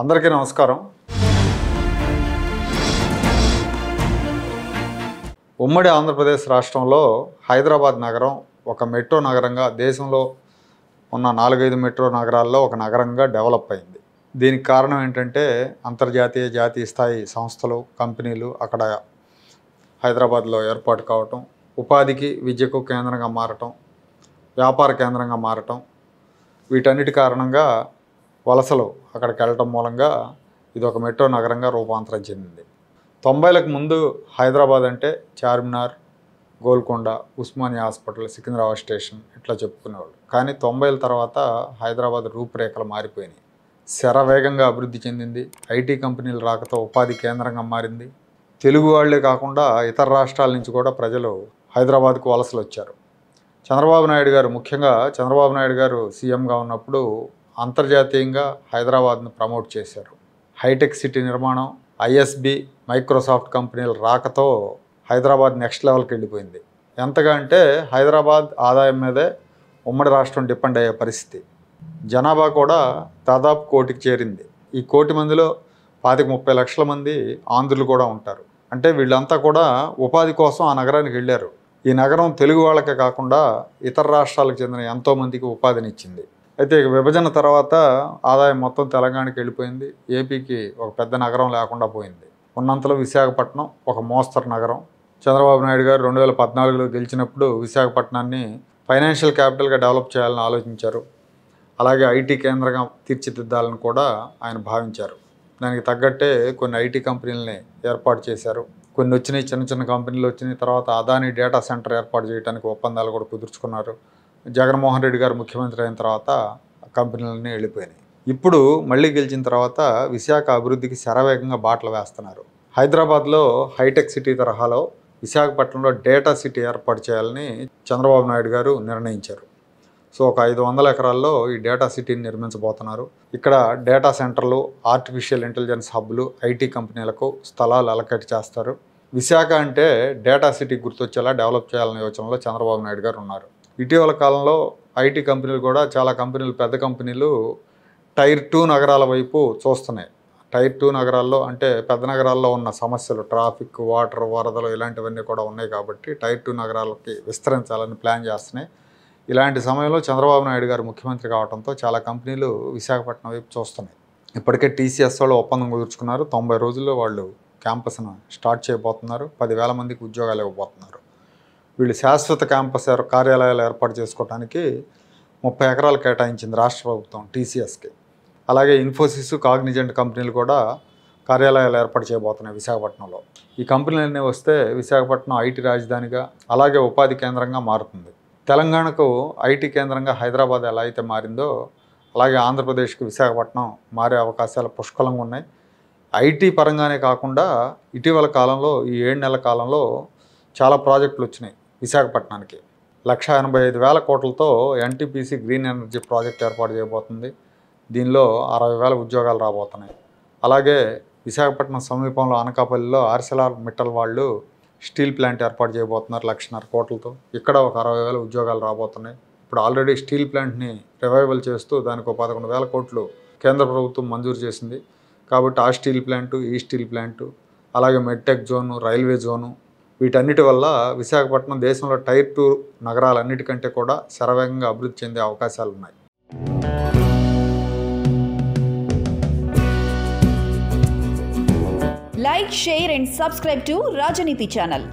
అందరికీ నమస్కారం. ఉమ్మడి ఆంధ్రప్రదేశ్ రాష్ట్రంలో హైదరాబాద్ నగరం ఒక మెట్రో నగరంగా దేశంలో ఉన్న 4-5 మెట్రో నగరాల్లో ఒక నగరంగా డెవలప్ అయింది. దీనికి కారణం ఏంటంటే అంతర్జాతీయ జాతీయ స్థాయి సంస్థలు, కంపెనీలు అక్కడ హైదరాబాద్లో ఏర్పాటు కావటం, ఉపాధికి విద్యకు కేంద్రంగా మారటం, వ్యాపార కేంద్రంగా మారటం, వీటన్నిటి కారణంగా వలసలు అక్కడికి వెళ్ళటం మూలంగా ఇది ఒక మెట్రో నగరంగా రూపాంతరం చెందింది. 90లకు ముందు హైదరాబాద్ అంటే చార్మినార్, గోల్కొండ, ఉస్మానియా హాస్పిటల్, సికింద్రాబాద్ స్టేషన్ ఇట్లా చెప్పుకునేవాళ్ళు. కానీ 90ల తర్వాత హైదరాబాద్ రూపురేఖలు మారిపోయినాయి. శరవేగంగా అభివృద్ధి చెందింది. ఐటీ కంపెనీల రాకతో ఉపాధి కేంద్రంగా మారింది. తెలుగు వాళ్లే కాకుండా ఇతర రాష్ట్రాల నుంచి కూడా ప్రజలు హైదరాబాద్కు వలసలు వచ్చారు. చంద్రబాబు నాయుడు గారు సీఎంగా ఉన్నప్పుడు అంతర్జాతీయంగా హైదరాబాద్ను ప్రమోట్ చేశారు. హైటెక్ సిటీ నిర్మాణం, ఐఎస్బి, మైక్రోసాఫ్ట్ కంపెనీల రాకతో హైదరాబాద్ నెక్స్ట్ లెవెల్కి వెళ్ళిపోయింది. ఎంతగా అంటే హైదరాబాద్ ఆదాయం మీదే ఉమ్మడి రాష్ట్రం డిపెండ్ అయ్యే పరిస్థితి. జనాభా కూడా దాదాపు 1 కోటికి చేరింది. ఈ 1 కోటి మందిలో 25-30 లక్షల మంది ఆంధ్రులు కూడా ఉంటారు. అంటే వీళ్ళంతా కూడా ఉపాధి కోసం ఆ నగరానికి వెళ్ళారు. ఈ నగరం తెలుగు వాళ్ళకే కాకుండా ఇతర రాష్ట్రాలకు చెందిన ఎంతోమందికి ఉపాధినిచ్చింది. అయితే విభజన తర్వాత ఆదాయం మొత్తం తెలంగాణకి వెళ్ళిపోయింది. ఏపీకి ఒక పెద్ద నగరం లేకుండా పోయింది. ఉన్నంతలో విశాఖపట్నం ఒక మోస్తరు నగరం. చంద్రబాబు నాయుడు గారు 2014లో గెలిచినప్పుడు విశాఖపట్నాన్ని ఫైనాన్షియల్ క్యాపిటల్గా డెవలప్ చేయాలని ఆలోచించారు. అలాగే ఐటీ కేంద్రంగా తీర్చిదిద్దాలని కూడా ఆయన భావించారు. దానికి తగ్గట్టే కొన్ని ఐటీ కంపెనీలని ఏర్పాటు చేశారు. కొన్ని వచ్చినాయి, చిన్న కంపెనీలు వచ్చినాయి. తర్వాత అదానీ డేటా సెంటర్ ఏర్పాటు చేయడానికి ఒప్పందాలు కూడా కుదుర్చుకున్నారు. జగన్మోహన్ రెడ్డి గారు ముఖ్యమంత్రి అయిన తర్వాత కంపెనీలన్నీ వెళ్ళిపోయినాయి. ఇప్పుడు మళ్ళీ గెలిచిన తర్వాత విశాఖ అభివృద్ధికి శరవేగంగా బాటలు వేస్తున్నారు. హైదరాబాద్లో హైటెక్ సిటీ తరహాలో విశాఖపట్నంలో డేటా సిటీ ఏర్పాటు చేయాలని చంద్రబాబు నాయుడు గారు నిర్ణయించారు. సో ఒక 500 ఎకరాల్లో ఈ డేటా సిటీని నిర్మించబోతున్నారు. ఇక్కడ డేటా సెంటర్లు, ఆర్టిఫిషియల్ ఇంటెలిజెన్స్ హబ్లు, ఐటీ కంపెనీలకు స్థలాలు అలకేట్ చేస్తారు. విశాఖ అంటే డేటా సిటీ గుర్తొచ్చేలా డెవలప్ చేయాలనే యోచనలో చంద్రబాబు నాయుడు గారు ఉన్నారు. ఇటీవల కాలంలో ఐటీ కంపెనీలు కూడా చాలా కంపెనీలు, పెద్ద కంపెనీలు టైర్ 2 నగరాల వైపు చూస్తున్నాయి. టైర్ 2 నగరాల్లో అంటే పెద్ద నగరాల్లో ఉన్న సమస్యలు, ట్రాఫిక్, వాటర్, వరదలు ఇలాంటివన్నీ కూడా ఉన్నాయి కాబట్టి టైర్ 2 నగరాలకి విస్తరించాలని ప్లాన్ చేస్తున్నాయి. ఇలాంటి సమయంలో చంద్రబాబు నాయుడు గారు ముఖ్యమంత్రి కావడంతో చాలా కంపెనీలు విశాఖపట్నం వైపు చూస్తున్నాయి. ఇప్పటికే టీసీఎస్ వాళ్ళు ఒప్పందం కుదుర్చుకున్నారు. 90 రోజుల్లో వాళ్ళు క్యాంపస్ను స్టార్ట్ చేయబోతున్నారు. 10,000 మందికి ఉద్యోగాలు ఇవ్వబోతున్నారు. వీళ్ళు శాశ్వత క్యాంపస్ కార్యాలయాలు ఏర్పాటు చేసుకోవడానికి 30 ఎకరాలు కేటాయించింది రాష్ట్ర ప్రభుత్వం టీసీఎస్కి. అలాగే ఇన్ఫోసిస్, కాగ్నిజెంట్ కంపెనీలు కూడా కార్యాలయాలు ఏర్పాటు చేయబోతున్నాయి విశాఖపట్నంలో. ఈ కంపెనీలన్నీ వస్తే విశాఖపట్నం ఐటీ రాజధానిగా, అలాగే ఉపాధి కేంద్రంగా మారుతుంది. తెలంగాణకు ఐటీ కేంద్రంగా హైదరాబాద్ ఎలా అయితే మారిందో అలాగే ఆంధ్రప్రదేశ్కి విశాఖపట్నం మారే అవకాశాలు పుష్కలంగా ఉన్నాయి. ఐటీ పరంగానే కాకుండా ఇటీవల కాలంలో ఈ 7 నెలల కాలంలో చాలా ప్రాజెక్టులు వచ్చినాయి విశాఖపట్నానికి. 185,000 కోట్లతో ఎన్టీపీసీ గ్రీన్ ఎనర్జీ ప్రాజెక్ట్ ఏర్పాటు చేయబోతుంది. దీనిలో 60,000 ఉద్యోగాలు రాబోతున్నాయి. అలాగే విశాఖపట్నం సమీపంలో అనకాపల్లిలో ఆర్సెలార్ మిట్టల్ వాళ్ళు స్టీల్ ప్లాంట్ ఏర్పాటు చేయబోతున్నారు 1,50,000 కోట్లతో. ఇక్కడ ఒక 60,000 ఉద్యోగాలు రాబోతున్నాయి. ఇప్పుడు ఆల్రెడీ స్టీల్ ప్లాంట్ని రివైవల్ చేస్తూ దానికి 11,000 కోట్లు కేంద్ర ప్రభుత్వం మంజూరు చేసింది. కాబట్టి ఆ స్టీల్ ప్లాంటు, ఈ స్టీల్ ప్లాంటు, అలాగే మెడ్టెక్ జోను, రైల్వే జోను, వీటన్నిటి వల్ల విశాఖపట్నం దేశంలో టైర్ 2 నగరాలన్నిటికంటే కూడా శరవేగంగా అభివృద్ధి చెందే అవకాశాలు ఉన్నాయి. Like, share and subscribe to Rajaniti channel.